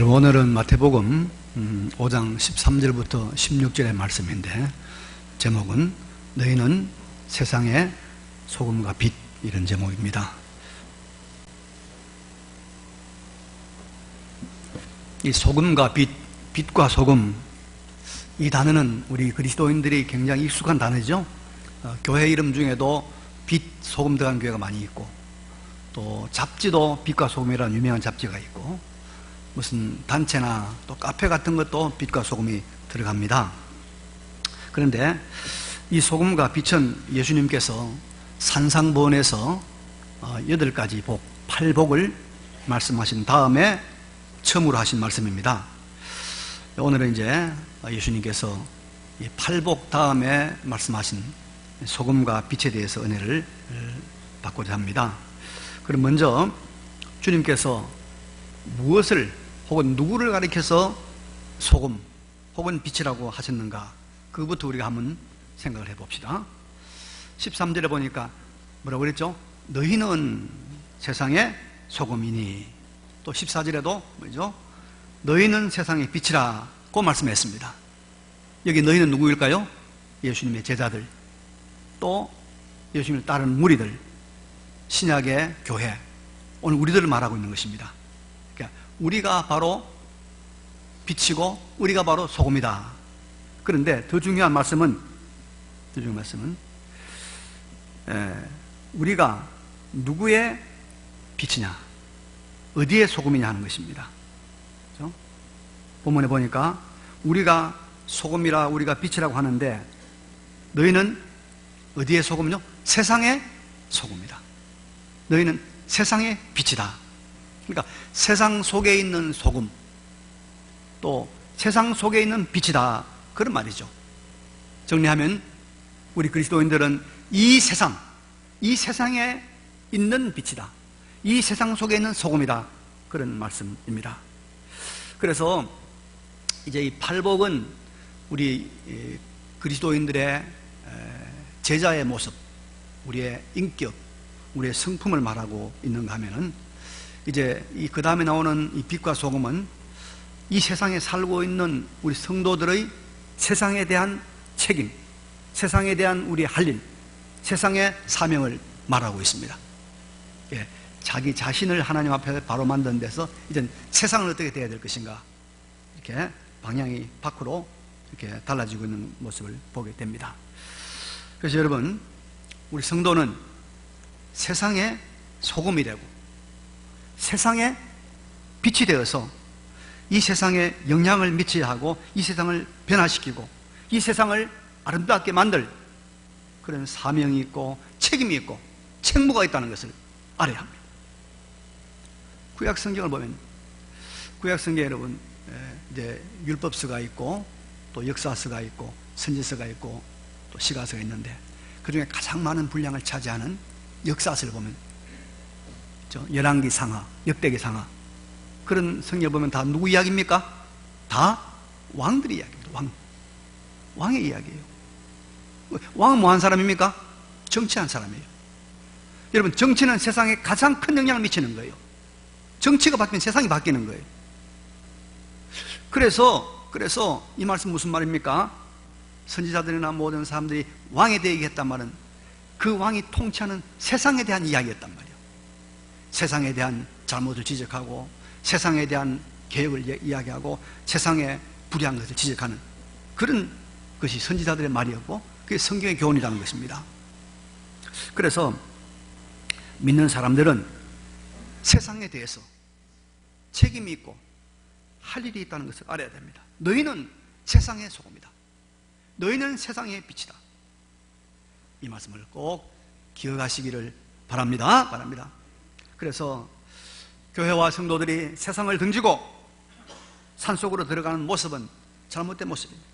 여러분, 오늘은 마태복음 5장 13절부터 16절의 말씀인데, 제목은 너희는 세상의 소금과 빛, 이런 제목입니다. 이 소금과 빛, 빛과 소금, 이 단어는 우리 그리스도인들이 굉장히 익숙한 단어죠. 교회 이름 중에도 빛, 소금 들어간 교회가 많이 있고, 또 잡지도 빛과 소금이라는 유명한 잡지가 있고, 무슨 단체나 또 카페 같은 것도 빛과 소금이 들어갑니다. 그런데 이 소금과 빛은 예수님께서 산상보원에서 8가지 복, 8복을 말씀하신 다음에 처음으로 하신 말씀입니다. 오늘은 이제 예수님께서 이 8복 다음에 말씀하신 소금과 빛에 대해서 은혜를 받고자 합니다. 그럼 먼저 주님께서 무엇을 혹은 누구를 가리켜서 소금 혹은 빛이라고 하셨는가, 그것부터 우리가 한번 생각을 해봅시다. 13절에 보니까 뭐라고 그랬죠? 너희는 세상의 소금이니, 또 14절에도 뭐죠? 너희는 세상의 빛이라고 말씀했습니다. 여기 너희는 누구일까요? 예수님의 제자들, 또 예수님을 따르는 무리들, 신약의 교회, 오늘 우리들을 말하고 있는 것입니다. 우리가 바로 빛이고 우리가 바로 소금이다. 그런데 더 중요한 말씀은 우리가 누구의 빛이냐, 어디의 소금이냐 하는 것입니다. 그렇죠? 본문에 보니까 우리가 소금이라, 우리가 빛이라고 하는데, 너희는 어디의 소금이요? 세상의 소금이다. 너희는 세상의 빛이다. 그러니까 세상 속에 있는 소금, 또 세상 속에 있는 빛이다, 그런 말이죠. 정리하면 우리 그리스도인들은 이 세상에 있는 빛이다, 이 세상 속에 있는 소금이다, 그런 말씀입니다. 그래서 이제 이 팔복은 우리 그리스도인들의 제자의 모습, 우리의 인격, 우리의 성품을 말하고 있는가 하면은, 이제 그 다음에 나오는 이 빛과 소금은 이 세상에 살고 있는 우리 성도들의 세상에 대한 책임, 세상에 대한 우리의 할 일, 세상의 사명을 말하고 있습니다. 예, 자기 자신을 하나님 앞에 바로 만든 데서 이제 세상은 어떻게 돼야 될 것인가, 이렇게 방향이 밖으로 이렇게 달라지고 있는 모습을 보게 됩니다. 그래서 여러분, 우리 성도는 세상의 소금이 되고 세상에 빛이 되어서 이 세상에 영향을 미쳐야 하고, 이 세상을 변화시키고 이 세상을 아름답게 만들 그런 사명이 있고 책임이 있고 책무가 있다는 것을 알아야 합니다. 구약 성경을 보면, 구약 성경에 여러분 이제 율법서가 있고, 또 역사서가 있고, 선지서가 있고, 또 시가서가 있는데, 그 중에 가장 많은 분량을 차지하는 역사서를 보면 열왕기 상하, 역대기 상하, 그런 성경 보면 다 누구 이야기입니까? 다 왕들의 이야기입니다. 왕의 이야기예요. 왕은 뭐 한 사람입니까? 정치한 사람이에요. 여러분, 정치는 세상에 가장 큰 영향을 미치는 거예요. 정치가 바뀌면 세상이 바뀌는 거예요. 그래서 이 말씀 무슨 말입니까? 선지자들이나 모든 사람들이 왕에 대해 얘기했단 말은 그 왕이 통치하는 세상에 대한 이야기였단 말이에요. 세상에 대한 잘못을 지적하고, 세상에 대한 개혁을 이야기하고, 세상에 불의한 것을 지적하는 그런 것이 선지자들의 말이었고, 그게 성경의 교훈이라는 것입니다. 그래서 믿는 사람들은 세상에 대해서 책임이 있고 할 일이 있다는 것을 알아야 됩니다. 너희는 세상의 소금이다, 너희는 세상의 빛이다, 이 말씀을 꼭 기억하시기를 바랍니다. 그래서 교회와 성도들이 세상을 등지고 산속으로 들어가는 모습은 잘못된 모습입니다.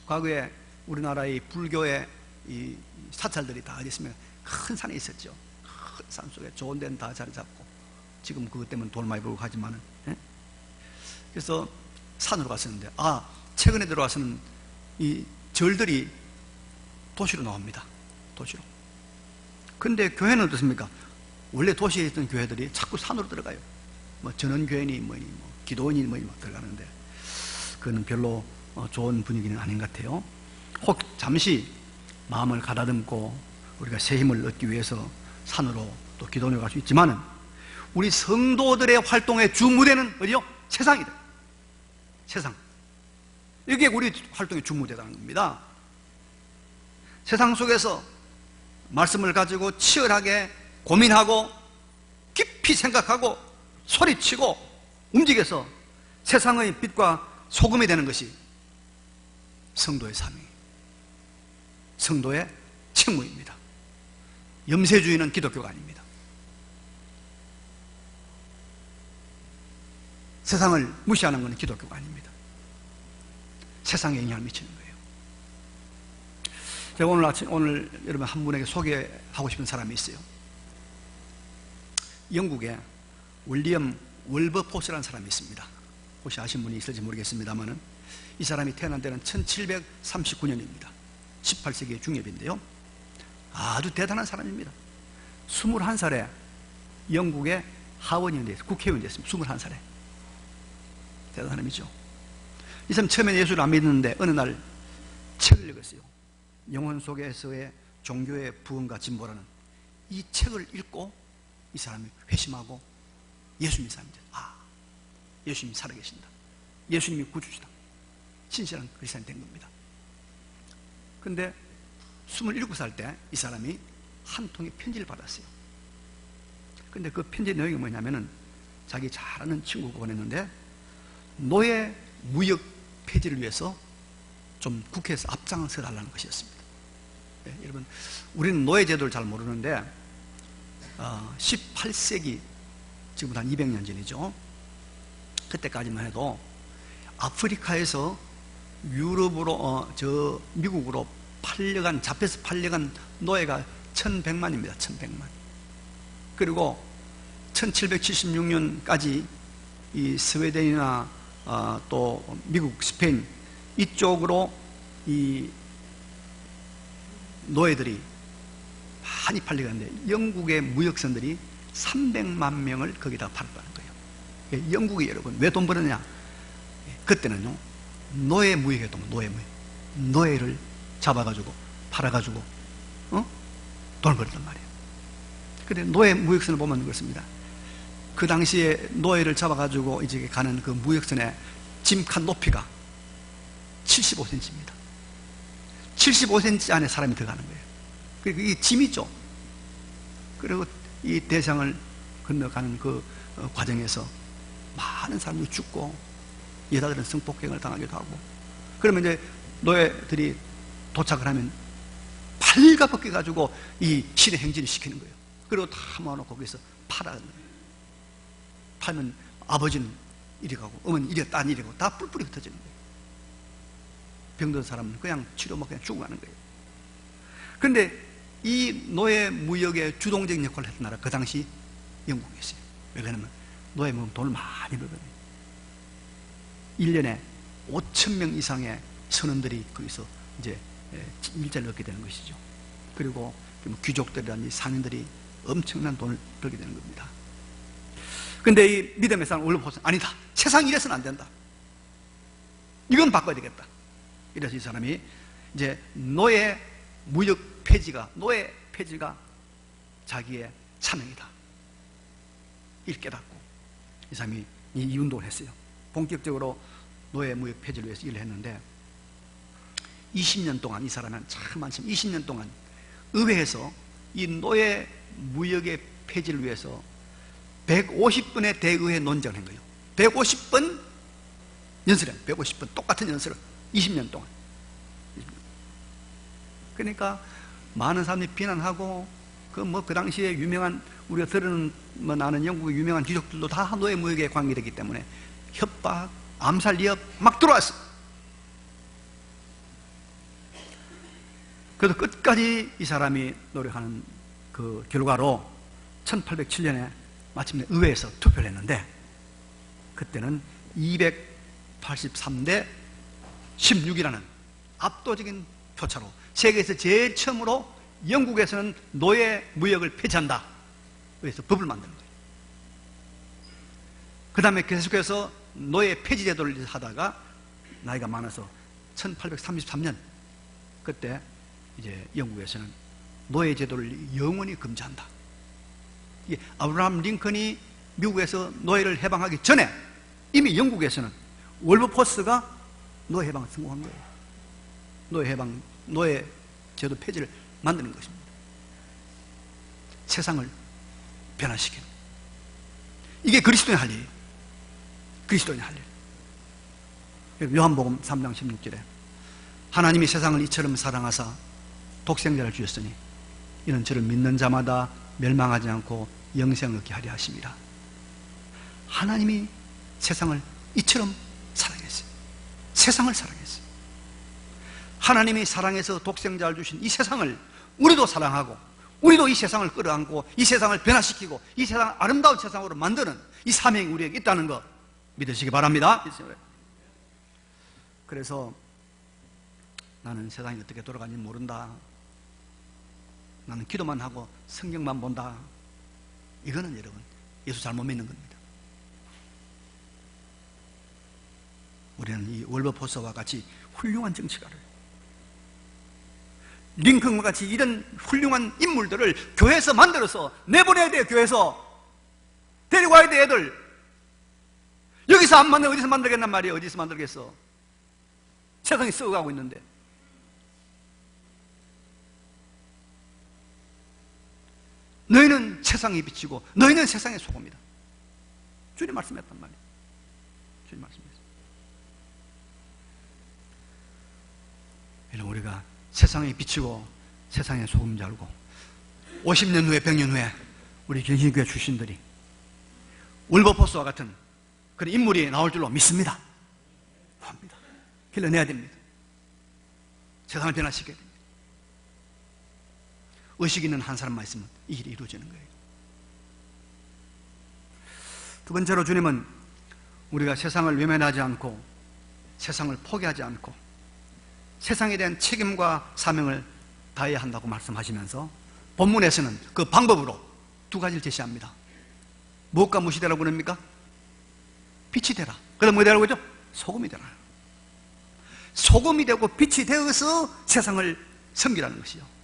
과거에 우리나라의 불교의 이 사찰들이 다 어디 있으면 큰 산에 있었죠. 큰 산 속에 좋은 데는 다 자리 잡고, 지금 그것 때문에 돈 많이 벌고 가지만은, 그래서 산으로 갔었는데, 최근에 들어와서는 이 절들이 도시로 나옵니다. 도시로. 근데 교회는 어떻습니까? 원래 도시에 있던 교회들이 자꾸 산으로 들어가요. 뭐 전원교회니 뭐니 뭐 기도원이 뭐 들어가는데 그는 별로 좋은 분위기는 아닌 것 같아요. 혹 잠시 마음을 가다듬고 우리가 새 힘을 얻기 위해서 산으로 또 기도원에 갈 수 있지만은 우리 성도들의 활동의 주 무대는 어디요? 세상이다. 세상. 이게 우리 활동의 주 무대라는 겁니다. 세상 속에서 말씀을 가지고 치열하게 고민하고 깊이 생각하고 소리치고 움직여서 세상의 빛과 소금이 되는 것이 성도의 삶이에요. 성도의 책무입니다. 염세주의는 기독교가 아닙니다. 세상을 무시하는 것은 기독교가 아닙니다. 세상에 영향을 미치는 거예요. 제가 오늘 여러분 한 분에게 소개하고 싶은 사람이 있어요. 영국에 윌리엄 월버포스라는 사람이 있습니다. 혹시 아신 분이 있을지 모르겠습니다만은 이 사람이 태어난 때는 1739년입니다. 18세기의 중엽인데요. 아주 대단한 사람입니다. 21살에 영국의 하원의원이 됐어요. 국회의원이 됐습니다. 21살에. 대단한 사람이죠. 이 사람 처음에 예수를 안 믿었는데 어느 날 책을 읽었어요. 영혼 속에서의 종교의 부흥과 진보라는 이 책을 읽고 이 사람이 회심하고 예수님이 사람이 됐어요. 아, 예수님이 살아계신다. 예수님이 구주시다. 신실한 그리스도인이 된 겁니다. 근데 27살 때 이 사람이 한 통의 편지를 받았어요. 근데 그 편지 내용이 뭐냐면은 자기 잘 아는 친구가 보냈는데 노예 무역 폐지를 위해서 좀 국회에서 앞장서 달라는 것이었습니다. 네, 여러분, 우리는 노예 제도를 잘 모르는데 18세기 지금부터 한 200년 전이죠. 그때까지만 해도 아프리카에서 유럽으로 미국으로 잡혀서 팔려간 노예가 1100만입니다. 1100만. 그리고 1776년까지 이 스웨덴이나 또 미국, 스페인 이쪽으로 이 노예들이 많이 팔려갔는데 영국의 무역선들이 300만 명을 거기다 팔았다는 거예요. 영국이 여러분 왜 돈 벌었냐? 그때는요 노예 무역이었던 거예요. 노예 무역. 노예를 잡아가지고 팔아가지고 돈을 벌었단 말이에요. 근데 노예 무역선을 보면 그렇습니다. 그 당시에 노예를 잡아가지고 이제 가는 그 무역선의 짐칸 높이가 75cm입니다. 75cm 안에 사람이 들어가는 거예요. 그리고 이 짐이죠. 그리고 이 대상을 건너가는 그 과정에서 많은 사람들이 죽고 여자들은 성폭행을 당하기도 하고, 그러면 이제 노예들이 도착을 하면 발가벗겨 가지고 이 신의 행진을 시키는 거예요. 그리고 다 모아놓고 거기서 팔아는 거예요. 팔면 아버지는 이리 가고 어머니는 이리 딴 이리 가고 다 뿔뿔이 흩어지는 거예요. 병든 사람은 그냥 치료 먹고 그냥 죽어가는 거예요. 그런데 이 노예 무역의 주동적인 역할을 했던 나라가 그 당시 영국이었어요. 왜 그러냐면 노예 무역 돈을 많이 벌거든요. 1년에 5,000명 이상의 선원들이 거기서 이제 일자리를 얻게 되는 것이죠. 그리고 귀족들이라든지 상인들이 엄청난 돈을 벌게 되는 겁니다. 근데 이 믿음의 사람 올려보세요. 아니다. 세상이 이래서는 안 된다. 이건 바꿔야 되겠다. 이래서 이 사람이 이제 노예 무역 폐지가, 노예 폐지가 자기의 사명이다. 이를 깨닫고 이 사람이 이 운동을 했어요. 본격적으로 노예 무역 폐지를 위해서 일을 했는데 20년 동안 이 사람은 참 많지만 20년 동안 의회에서 이 노예 무역의 폐지를 위해서 150번의 대의회 논쟁을 한 거예요. 150번 연설을 150번 똑같은 연설을 20년 동안. 그러니까 많은 사람들이 비난하고 그 당시에 유명한 우리가 들은 아는 영국의 유명한 귀족들도 다 노예 무역에 관계되기 때문에 협박, 암살 위협 막 들어왔어. 그래서 끝까지 이 사람이 노력하는 그 결과로 1807년에 마침내 의회에서 투표를 했는데 그때는 283대 16이라는 압도적인 표차로 세계에서 제일 처음으로 영국에서는 노예 무역을 폐지한다. 그래서 법을 만드는 거예요. 그 다음에 계속해서 노예 폐지 제도를 하다가 나이가 많아서 1833년 그때 이제 영국에서는 노예 제도를 영원히 금지한다. 이게 아브라함 링컨이 미국에서 노예를 해방하기 전에 이미 영국에서는 월버포스가 노예 해방을 성공한 거예요. 노예 해방, 노예 제도 폐지를 만드는 것입니다. 세상을 변화시키는. 이게 그리스도의 할 일이에요. 그리스도의 할 일. 요한복음 3장 16절에 하나님이 세상을 이처럼 사랑하사 독생자를 주셨으니 이는 저를 믿는 자마다 멸망하지 않고 영생을 얻게 하려 하심이라. 하나님이 세상을 이처럼 사랑했어요. 세상을 사랑했어요. 하나님이 사랑해서 독생자를 주신 이 세상을 우리도 사랑하고 우리도 이 세상을 끌어안고 이 세상을 변화시키고 이 세상을 아름다운 세상으로 만드는 이 사명이 우리에게 있다는 것 믿으시기 바랍니다. 그래서 나는 세상이 어떻게 돌아가는지 모른다. 나는 기도만 하고 성경만 본다. 이거는 여러분 예수 잘못 믿는 겁니다. 우리는 이 월버포스와 같이 훌륭한 정치가를, 링컨과 같이 이런 훌륭한 인물들을 교회에서 만들어서 내보내야 돼요. 교회에서 데리고 와야 돼. 애들 여기서 안 만들면 어디서 만들겠단 말이에요. 어디서 만들겠어. 세상이 썩어가고 있는데. 너희는 세상에 비치고 너희는 세상의 소금이다. 주님 말씀했단 말이에요. 주님 말씀했어요. 이런 우리가 세상에 비치고 세상의 소금 줄 알고 50년 후에 100년 후에 우리 경신교회 출신들이 월버포스와 같은 그런 인물이 나올 줄로 믿습니다. 합니다. 길러내야 됩니다. 세상을 변화시켜야 됩니다. 의식 있는 한 사람만 있으면 이 일이 이루어지는 거예요. 두 번째로 주님은 우리가 세상을 외면하지 않고 세상을 포기하지 않고 세상에 대한 책임과 사명을 다해야 한다고 말씀하시면서 본문에서는 그 방법으로 두 가지를 제시합니다. 무엇과 무엇이 되라고 그럽니까? 빛이 되라. 그럼 뭐 되라고 그러죠? 소금이 되라. 소금이 되고 빛이 되어서 세상을 섬기라는 것이요.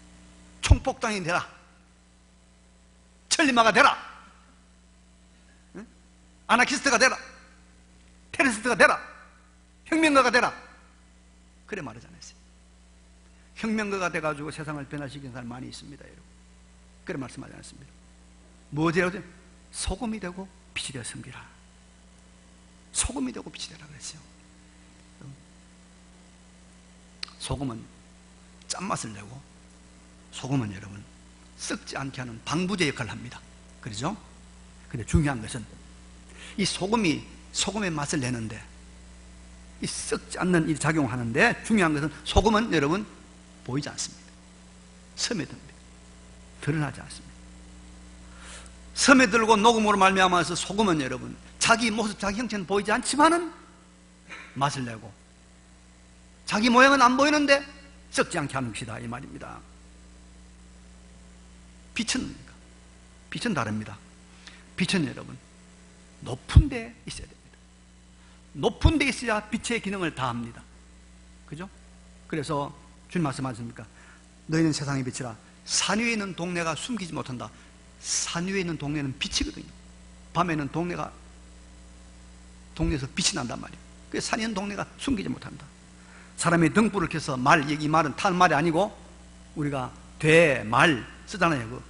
총폭탄이 되라. 천리마가 되라. 응? 아나키스트가 되라. 테러리스트가 되라. 혁명가가 되라. 그래 말하지 않았어요. 혁명가가 돼가지고 세상을 변화시키는 사람 많이 있습니다, 여러분. 그래 말씀하지 않았습니다. 뭐지라고? 소금이 되고 빛이 되어 섬기라. 소금이 되고 빛이 되라 그랬어요. 소금은 짠맛을 내고 소금은 여러분 썩지 않게 하는 방부제 역할을 합니다. 그렇죠? 근데 중요한 것은 이 소금의 맛을 내는데 이 썩지 않는 이 작용을 하는데 중요한 것은 소금은 여러분 보이지 않습니다. 스며듭니다. 드러나지 않습니다. 스며들고 녹음으로 말미암아서 소금은 여러분 자기 모습, 자기 형체는 보이지 않지만은 맛을 내고 자기 모양은 안 보이는데 썩지 않게 하는 것이다 이 말입니다. 빛은 다릅니다. 빛은 여러분 높은 데 있어야 됩니다. 높은 데 있어야 빛의 기능을 다합니다. 그죠? 그래서 주님 말씀하십니까? 너희는 세상의 빛이라. 산 위에 있는 동네가 숨기지 못한다. 산 위에 있는 동네는 빛이거든요. 밤에는 동네에서 빛이 난단 말이에요. 그래서 산에 있는 동네가 숨기지 못한다. 사람이 등불을 켜서 이 말은 탄 말이 아니고 우리가 말 쓰잖아요.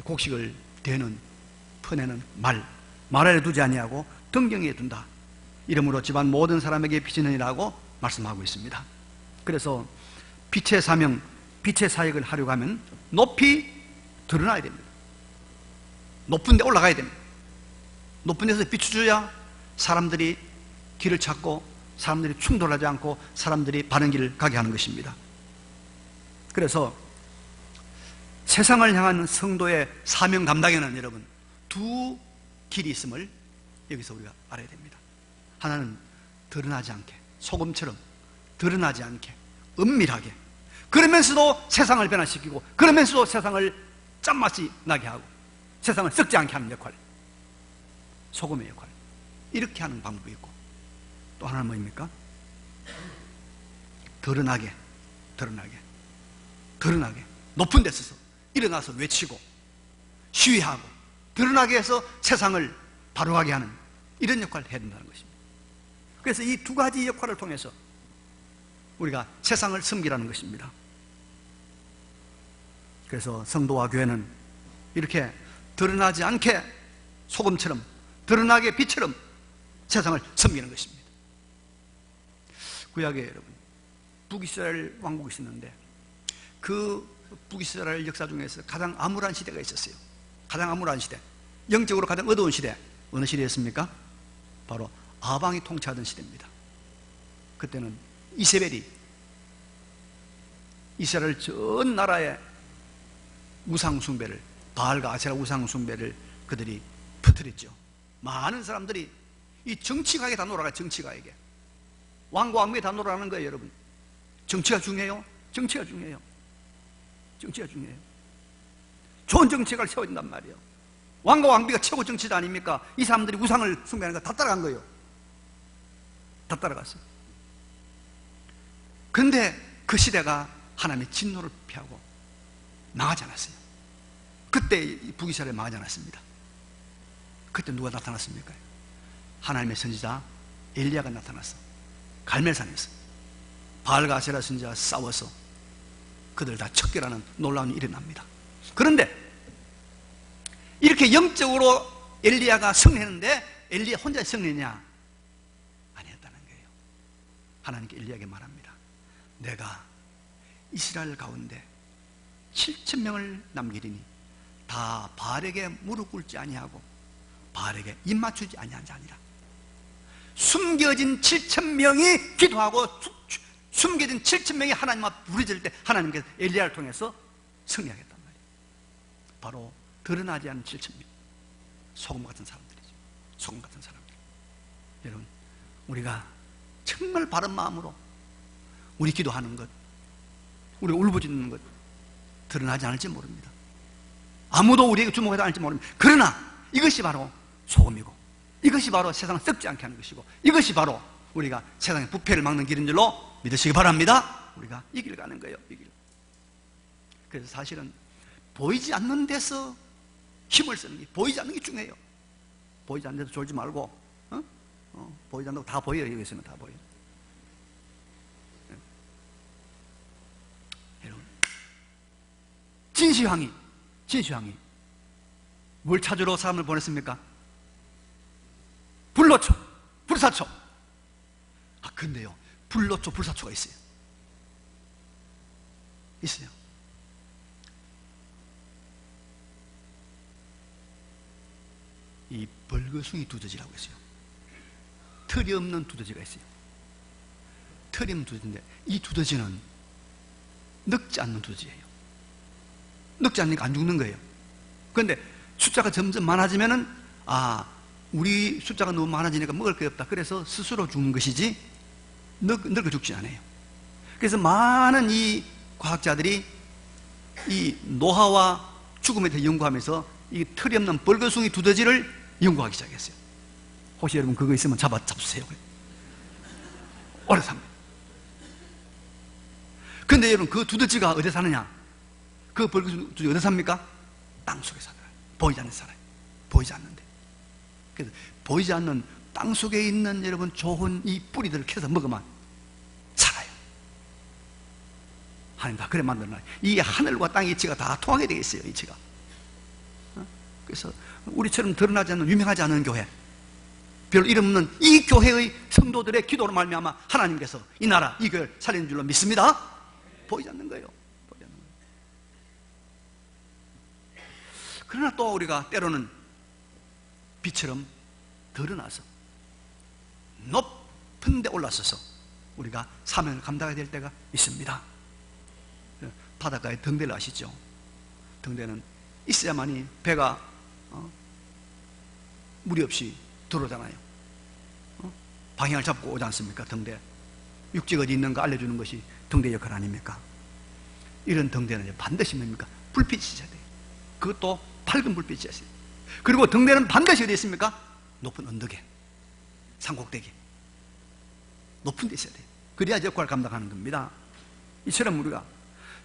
곡식을 퍼내는 말 아래 두지 아니하고 등경에 둔다. 이러므로 집안 모든 사람에게 비치느니라고 말씀하고 있습니다. 그래서 빛의 사명, 빛의 사역을 하려고 하면 높이 드러나야 됩니다. 높은 데 올라가야 됩니다. 높은 데서 비춰줘야 사람들이 길을 찾고 사람들이 충돌하지 않고 사람들이 바른 길을 가게 하는 것입니다. 그래서 세상을 향한 성도의 사명 감당에는 여러분 두 길이 있음을 여기서 우리가 알아야 됩니다. 하나는 드러나지 않게, 소금처럼 드러나지 않게 은밀하게, 그러면서도 세상을 변화시키고 그러면서도 세상을 짠맛이 나게 하고 세상을 썩지 않게 하는 역할. 소금의 역할. 이렇게 하는 방법이 있고, 또 하나는 뭐입니까? 드러나게 높은 데 서서 일어나서 외치고 시위하고 드러나게 해서 세상을 바로가게 하는 이런 역할을 해야 된다는 것입니다. 그래서 이 두 가지 역할을 통해서 우리가 세상을 섬기라는 것입니다. 그래서 성도와 교회는 이렇게 드러나지 않게 소금처럼, 드러나게 빛처럼 세상을 섬기는 것입니다. 구약에 여러분, 북이스라엘 왕국이 있었는데 그 북이스라엘 역사 중에서 가장 암울한 시대가 있었어요. 가장 암울한 시대, 영적으로 가장 어두운 시대, 어느 시대였습니까? 바로 아방이 통치하던 시대입니다. 그때는 이세벨이 이스라엘 전 나라의 우상숭배를, 바알과 아세라 우상숭배를 그들이 퍼뜨렸죠. 많은 사람들이 이 정치가에게 다 놀아가. 정치가에게, 왕과 왕비에 다 놀아가는 거예요. 여러분, 정치가 중요해요. 정치가 중요해요. 정치가 중요해요. 좋은 정치가를 세워야 된단 말이에요. 왕과 왕비가 최고 정치자 아닙니까? 이 사람들이 우상을 숭배하는 거 다 따라간 거예요. 다 따라갔어요. 그런데 그 시대가 하나님의 진노를 피하고 망하지 않았어요. 그때 북이스라엘이 망하지 않았습니다. 그때 누가 나타났습니까? 하나님의 선지자 엘리야가 나타났어. 갈멜산에서 바알과 아세라 선지자와 싸워서 그들 다 척결하는 놀라운 일이 납니다. 그런데 이렇게 영적으로 엘리야가 승리했는데 엘리야 혼자 승리했냐? 아니었다는 거예요. 하나님께 엘리야에게 말합니다. 내가 이스라엘 가운데 7,000명을 남기리니 다 바알에게 무릎 꿇지 아니하고 바알에게 입 맞추지 아니한 자니라. 숨겨진 7,000명이 기도하고 숨겨진 7,000명이 하나님 앞에 부르짖을 때 하나님께서 엘리야를 통해서 승리하겠단 말이에요. 바로 드러나지 않은 7,000명, 소금 같은 사람들이죠. 소금 같은 사람들. 여러분, 우리가 정말 바른 마음으로 우리 기도하는 것, 우리 울부짖는 것 드러나지 않을지 모릅니다. 아무도 우리에게 주목하지 않을지 모릅니다. 그러나 이것이 바로 소금이고, 이것이 바로 세상을 썩지 않게 하는 것이고, 이것이 바로 우리가 세상의 부패를 막는 길인 줄로 믿으시기 바랍니다. 우리가 이 길 가는 거예요. 이 길. 그래서 사실은 보이지 않는 데서 힘을 쓰는 게, 보이지 않는 게 중요해요. 보이지 않는 데서 졸지 말고, 보이지 않는 거 다 보여요. 여기 있으면 다 보여요. 여러분, 진시황이 뭘 찾으러 사람을 보냈습니까? 불로초, 불사초. 근데요, 불로초, 불사초가 있어요. 이 벌거숭이 두더지라고 있어요. 털이 없는 두더지가 있어요. 털이 없는 두더지인데 이 두더지는 늙지 않는 두더지예요. 늙지 않으니까 안 죽는 거예요. 그런데 숫자가 점점 많아지면은 우리 숫자가 너무 많아지니까 먹을 게 없다. 그래서 스스로 죽는 것이지 늙어 죽지 않아요. 그래서 많은 이 과학자들이 이 노화와 죽음에 대해 연구하면서 이 털이 없는 벌거숭이 두더지를 연구하기 시작했어요. 혹시 여러분 그거 있으면 잡수세요. 오래 삽니다. 근데 여러분 그 두더지가 어디 사느냐? 그 벌거숭이 두더지 어디 삽니까? 땅 속에 살아요. 보이지 않는 살아요. 보이지 않는데. 그래서 보이지 않는 땅 속에 있는 여러분 좋은 이 뿌리들을 캐서 먹으면 살아요. 하나님 다 그래 만들어놔요. 이 하늘과 땅의 이치가 다 통하게 되어 있어요. 이치가. 그래서 우리처럼 드러나지 않는, 유명하지 않은 교회, 별 이름 없는 이 교회의 성도들의 기도로 말미암아 하나님께서 이 나라, 이 교회를 살리는 줄로 믿습니다. 보이지 않는 거예요. 보이지 않는 거예요. 그러나 또 우리가 때로는 빛처럼 드러나서 높은 데 올라서서 우리가 사명을 감당해야 될 때가 있습니다. 바닷가에 등대를 아시죠? 등대는 있어야만이 배가 무리 없이 들어오잖아요. 방향을 잡고 오지 않습니까? 등대. 육지가 어디 있는가 알려주는 것이 등대 역할 아닙니까? 이런 등대는 반드시 뭡니까? 불빛이 있어야 돼요. 그것도 밝은 불빛이 있어야 돼요. 그리고 등대는 반드시 어디 있습니까? 높은 언덕에, 산꼭대기, 높은 데 있어야 돼요. 그래야 역할을 감당하는 겁니다. 이처럼 우리가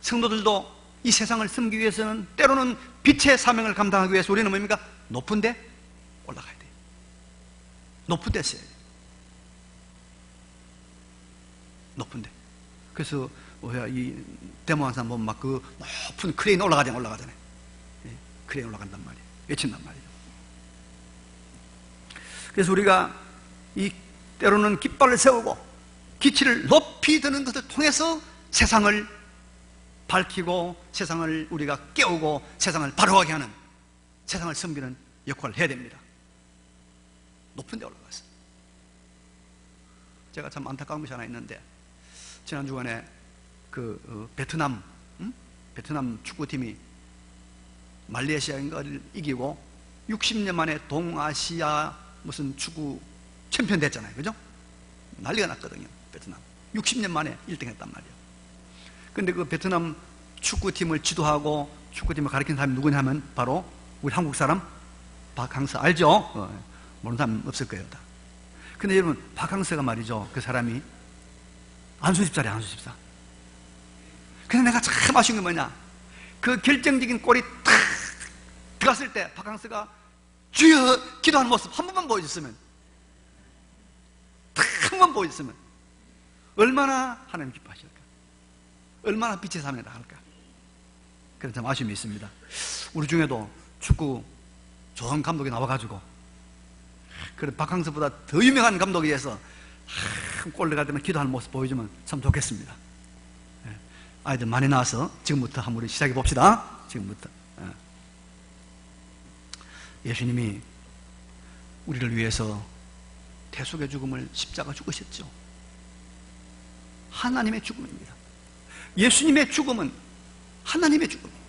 성도들도 이 세상을 섬기기 위해서는 때로는 빛의 사명을 감당하기 위해서 우리는 뭡니까? 높은 데 올라가야 돼요. 높은 데 있어야 돼요. 높은 데. 그래서 이 데모한산 보면 막 그 높은 크레인 올라가잖아요. 크레인 올라간단 말이에요. 외친단 말이에요. 그래서 우리가 이 때로는 깃발을 세우고 기치를 높이 드는 것을 통해서 세상을 밝히고 세상을 우리가 깨우고 세상을 바로하게 하는, 세상을 섬기는 역할을 해야 됩니다. 높은 데 올라가서. 제가 참 안타까운 것이 하나 있는데, 지난 주간에 베트남 축구팀이 말레이시아인가를 이기고 60년 만에 동아시아 무슨 축구 챔피언 됐잖아요. 그죠? 난리가 났거든요. 베트남 60년 만에 1등 했단 말이에요. 근데 그 베트남 축구팀을 지도하고 축구팀을 가르친 사람이 누구냐면 바로 우리 한국 사람 박항서 알죠? 모르는 사람 없을 거예요. 다. 근데 여러분, 박항서가 말이죠, 그 사람이 안수집사래, 안수집사. 근데 내가 참 아쉬운 게 뭐냐, 그 결정적인 골이 탁 들어갔을 때 박항서가 주여 기도하는 모습 한 번만 보여줬으면, 딱 한 번 보여줬으면 얼마나 하나님 기뻐하실까, 얼마나 빛의 삶에 나갈까. 그런 참 아쉬움이 있습니다. 우리 중에도 축구 좋은 감독이 나와가지고 그런 박항서보다 더 유명한 감독에 의해서 골 들어갈 때만 기도하는 모습 보여주면 참 좋겠습니다. 아이들 많이 나와서 지금부터 한번 시작해 봅시다. 지금부터. 예수님이 우리를 위해서 대속의 죽음을 십자가 죽으셨죠. 하나님의 죽음입니다. 예수님의 죽음은 하나님의 죽음이에요.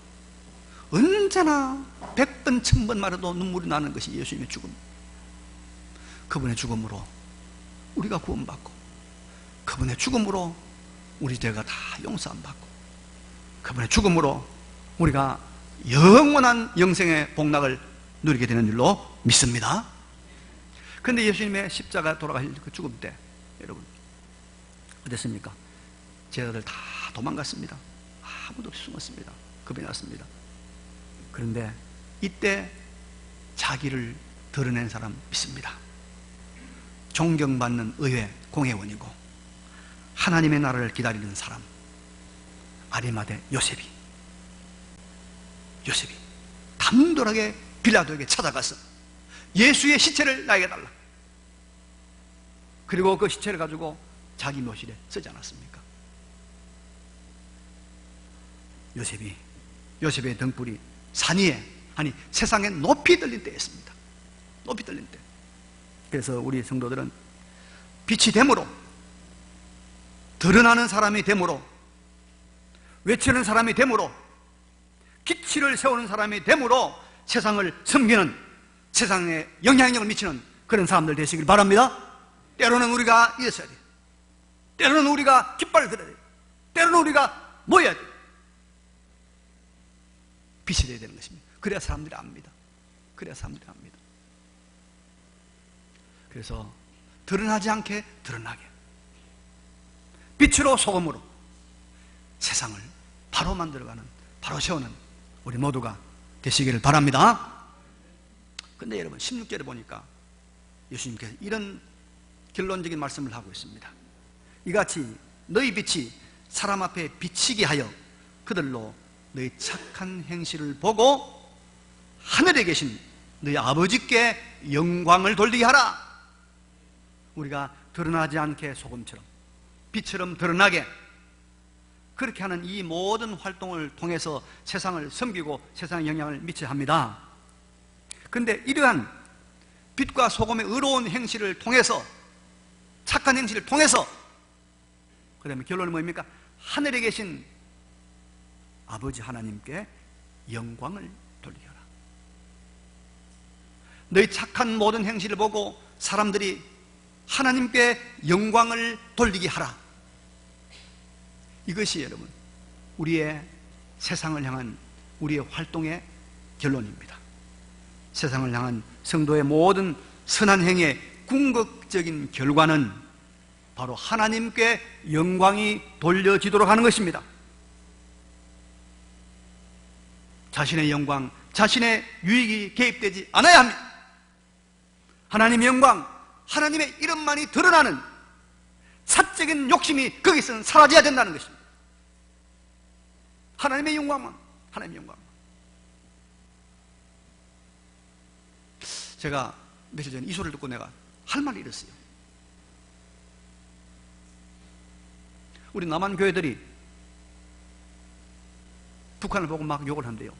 언제나 100번 1000번 말해도 눈물이 나는 것이 예수님의 죽음. 그분의 죽음으로 우리가 구원받고, 그분의 죽음으로 우리 죄가 다 용서받고, 그분의 죽음으로 우리가 영원한 영생의 복락을 누리게 되는 줄로 믿습니다. 그런데 예수님의 십자가 돌아가실 그 죽음 때 여러분 어땠습니까? 제자들 다 도망갔습니다. 아무도 없이 숨었습니다. 겁이 났습니다. 그런데 이때 자기를 드러낸 사람 있습니다. 존경받는 의회 공회원이고 하나님의 나라를 기다리는 사람, 아리마대 요셉이 단돌하게 빌라도에게 찾아가서 예수의 시체를 나에게 달라. 그리고 그 시체를 가지고 자기 묘실에 쓰지 않았습니까? 요셉의 등불이 산 위에, 아니 세상에 높이 들린 때였습니다. 높이 들린 때. 그래서 우리 성도들은 빛이 됨으로, 드러나는 사람이 됨으로, 외치는 사람이 됨으로, 기치를 세우는 사람이 됨으로 세상을 섬기는, 세상에 영향력을 미치는 그런 사람들 되시길 바랍니다. 때로는 우리가 이랬어야 돼요. 때로는 우리가 깃발을 들어야 돼요. 때로는 우리가 모여야 돼요. 빛이 되어야 되는 것입니다. 그래야 사람들이 압니다. 그래야 사람들이 압니다. 그래서 드러나지 않게 드러나게, 빛으로 소금으로 세상을 바로 만들어가는, 바로 세우는 우리 모두가 되시기를 바랍니다. 근데 여러분 16절에 보니까 예수님께서 이런 결론적인 말씀을 하고 있습니다. 이같이 너희 빛이 사람 앞에 비치게 하여 그들로 너희 착한 행실을 보고 하늘에 계신 너희 아버지께 영광을 돌리게 하라. 우리가 드러나지 않게 소금처럼, 빛처럼 드러나게, 그렇게 하는 이 모든 활동을 통해서 세상을 섬기고 세상에 영향을 미쳐야 합니다. 그런데 이러한 빛과 소금의 의로운 행실을 통해서, 착한 행실을 통해서, 그 다음에 결론은 뭡니까? 하늘에 계신 아버지 하나님께 영광을 돌리게 하라. 너희 착한 모든 행실을 보고 사람들이 하나님께 영광을 돌리게 하라. 이것이 여러분 우리의 세상을 향한 우리의 활동의 결론입니다. 세상을 향한 성도의 모든 선한 행위의 궁극적인 결과는 바로 하나님께 영광이 돌려지도록 하는 것입니다. 자신의 영광, 자신의 유익이 개입되지 않아야 합니다. 하나님의 영광, 하나님의 이름만이 드러나는 사적인 욕심이 거기서는 사라져야 된다는 것입니다. 하나님의 영광만, 하나님의 영광만. 제가 며칠 전에 이 소리를 듣고 내가 할 말을 잃었어요. 우리 남한 교회들이 북한을 보고 막 욕을 한대요.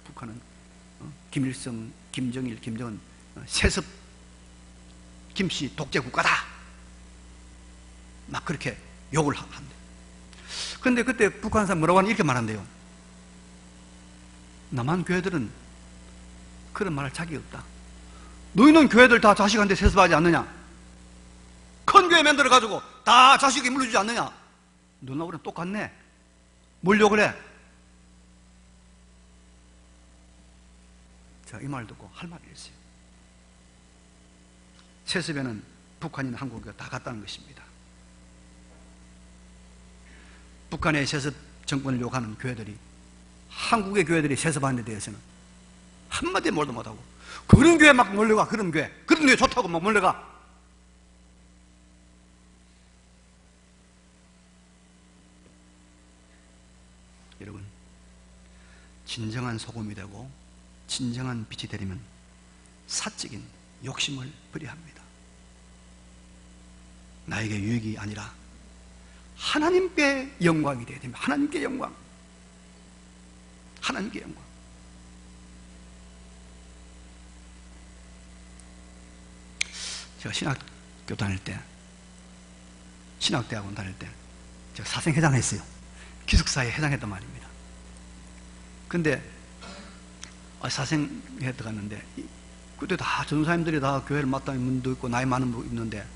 북한은 김일성, 김정일, 김정은 세습 김씨 독재 국가다, 막 그렇게 욕을 한대. 그런데 그때 북한 사람 뭐라고 하냐 이렇게 말한대요. 남한 교회들은 그런 말할 자격이 없다. 너희는 교회들 다 자식한테 세습하지 않느냐? 큰 교회 만들어가지고 다 자식에게 물려주지 않느냐? 너나 우리는 똑같네. 뭘 욕을 해? 제가 이 말 듣고 할 말이 있어요. 세습에는 북한이나 한국이 다 같다는 것입니다. 북한의 세습 정권을 욕하는 교회들이 한국의 교회들이 세습하는 데 대해서는 한마디 말도 못하고, 그런 교회 막 몰려가. 그런 교회 좋다고 막 몰려가. 여러분, 진정한 소금이 되고 진정한 빛이 되려면 사적인 욕심을 버려야 합니다. 나에게 유익이 아니라 하나님께 영광이 되어야 됩니다. 하나님께 영광, 하나님께 영광. 제가 신학교 다닐 때, 신학대학원 다닐 때 제가 사생회장 했어요. 기숙사에 회장했단 말입니다. 근데 사생회에 들어갔는데 그때 다 전도사님들이 다 교회를 맡다는 분도 있고 나이 많은 분 있는데,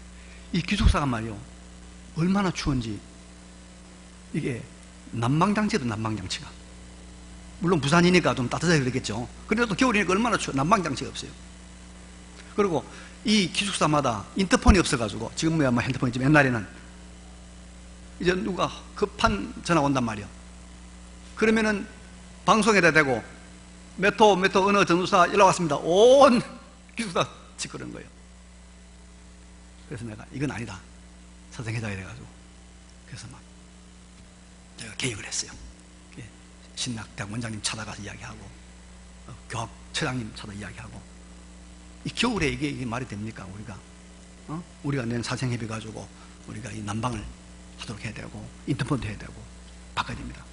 이 기숙사가 말이요 얼마나 추운지, 이게 난방장치도 난방장치가, 물론 부산이니까 좀 따뜻하게 그러겠죠. 그래도 겨울이니까 얼마나 추워. 난방장치가 없어요. 그리고 이 기숙사마다 인터폰이 없어가지고, 지금 뭐야 핸드폰이지, 옛날에는 이제 누가 급한 전화 온단 말이야. 그러면은 방송에다 대고 몇 호 어느 전도사 연락 왔습니다. 온 기숙사 짓거리는 거예요. 그래서 내가 이건 아니다, 사생회장이 돼가지고, 그래서 막 제가 개입을 했어요. 신학대학 원장님 찾아가서 이야기하고, 교학처장님 찾아 이야기하고. 이 겨울에 이게 말이 됩니까? 우리가 낸 사생회비 가지고 우리가 이 난방을 하도록 해야 되고 인터폰도 해야 되고 바꿔야 됩니다.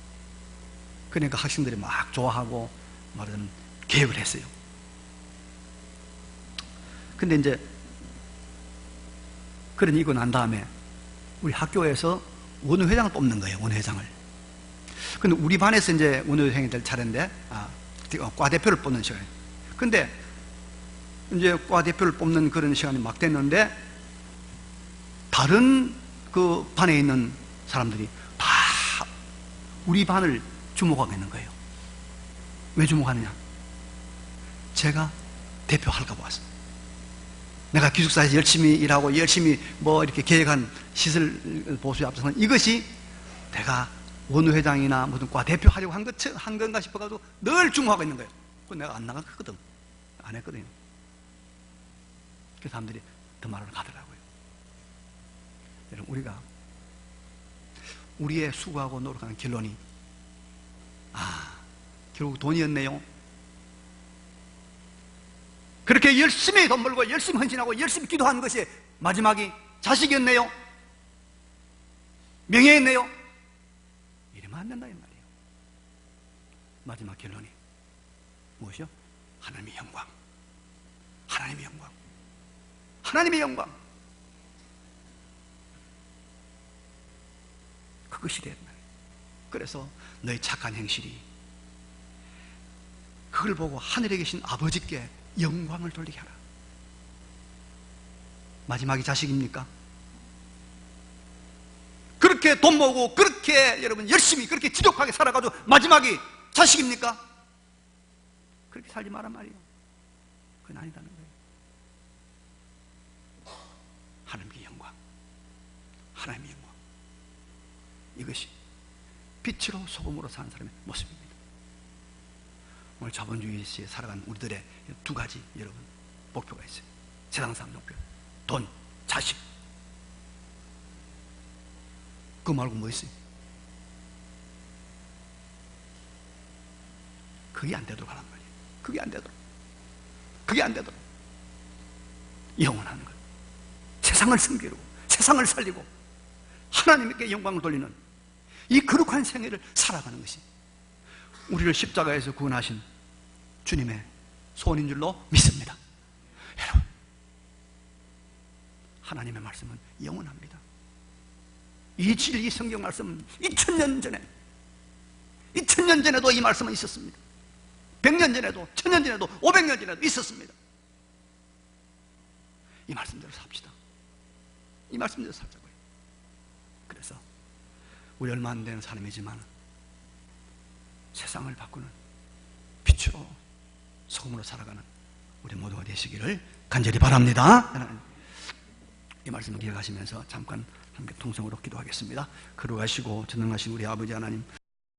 그러니까 학생들이 막 좋아하고 말하자면 계획을 했어요. 근데 이제 그런 이고 난 다음에 우리 학교에서 원외회장을 뽑는 거예요. 원외회장을. 근데 우리 반에서 이제 원외회장이 될 차례인데, 과 대표를 뽑는 시간이에요. 근데 이제 과 대표를 뽑는 그런 시간이 막 됐는데, 다른 그 반에 있는 사람들이 다 우리 반을 주목하고 있는 거예요. 왜 주목하느냐? 제가 대표할까 봐 왔어요. 내가 기숙사에서 열심히 일하고 열심히 뭐 이렇게 계획한 시설 보수에 앞서서는 이것이 내가 원외회장이나 무슨 과 대표하려고 한 건가 싶어가지고 늘 주목하고 있는 거예요. 그건 내가 안 나갔거든. 안 했거든요. 그 사람들이 더 말을 가더라고요. 여러분, 우리가 우리의 수고하고 노력하는 결론이 결국 돈이었네요. 그렇게 열심히 돈 벌고 열심히 헌신하고 열심히 기도하는 것이 마지막이 자식이었네요. 명예였네요. 이러면 안 된다 이 말이에요. 마지막 결론이 무엇이요? 하나님의 영광, 하나님의 영광, 하나님의 영광. 그것이 된다. 그래서 너의 착한 행실이 그걸 보고 하늘에 계신 아버지께 영광을 돌리게 하라. 마지막이 자식입니까? 그렇게 돈 모으고 그렇게 여러분 열심히 그렇게 지독하게 살아가지고 마지막이 자식입니까? 그렇게 살지 마란 말이에요. 그건 아니다는 거예요. 하나님의 영광. 이것이 빛으로 소금으로 사는 사람의 모습입니다. 오늘 자본주의 시에 살아가는 우리들의 두 가지 여러분 목표가 있어요. 세상 사람 목표, 돈, 자식. 그거 말고 뭐 있어요? 그게 안 되도록 하란 말이에요. 그게 안 되도록. 그게 안 되도록. 영원한 것. 세상을 섬기고, 세상을 살리고, 하나님께 영광을 돌리는 이 거룩한 생애를 살아가는 것이 우리를 십자가에서 구원하신 주님의 소원인 줄로 믿습니다. 여러분, 하나님의 말씀은 영원합니다. 이 진리 성경 말씀은 2000년 전에도 이 말씀은 있었습니다. 100년 전에도, 1000년 전에도, 500년 전에도 있었습니다. 이 말씀대로 삽시다. 이 말씀대로 살자고요. 그래서 우리 얼마 안 되는 사람이지만 세상을 바꾸는 빛으로 소금으로 살아가는 우리 모두가 되시기를 간절히 바랍니다. 이 말씀을 기억하시면서 잠깐 함께 통성으로 기도하겠습니다. 거룩하시고 전능하신 우리 아버지 하나님,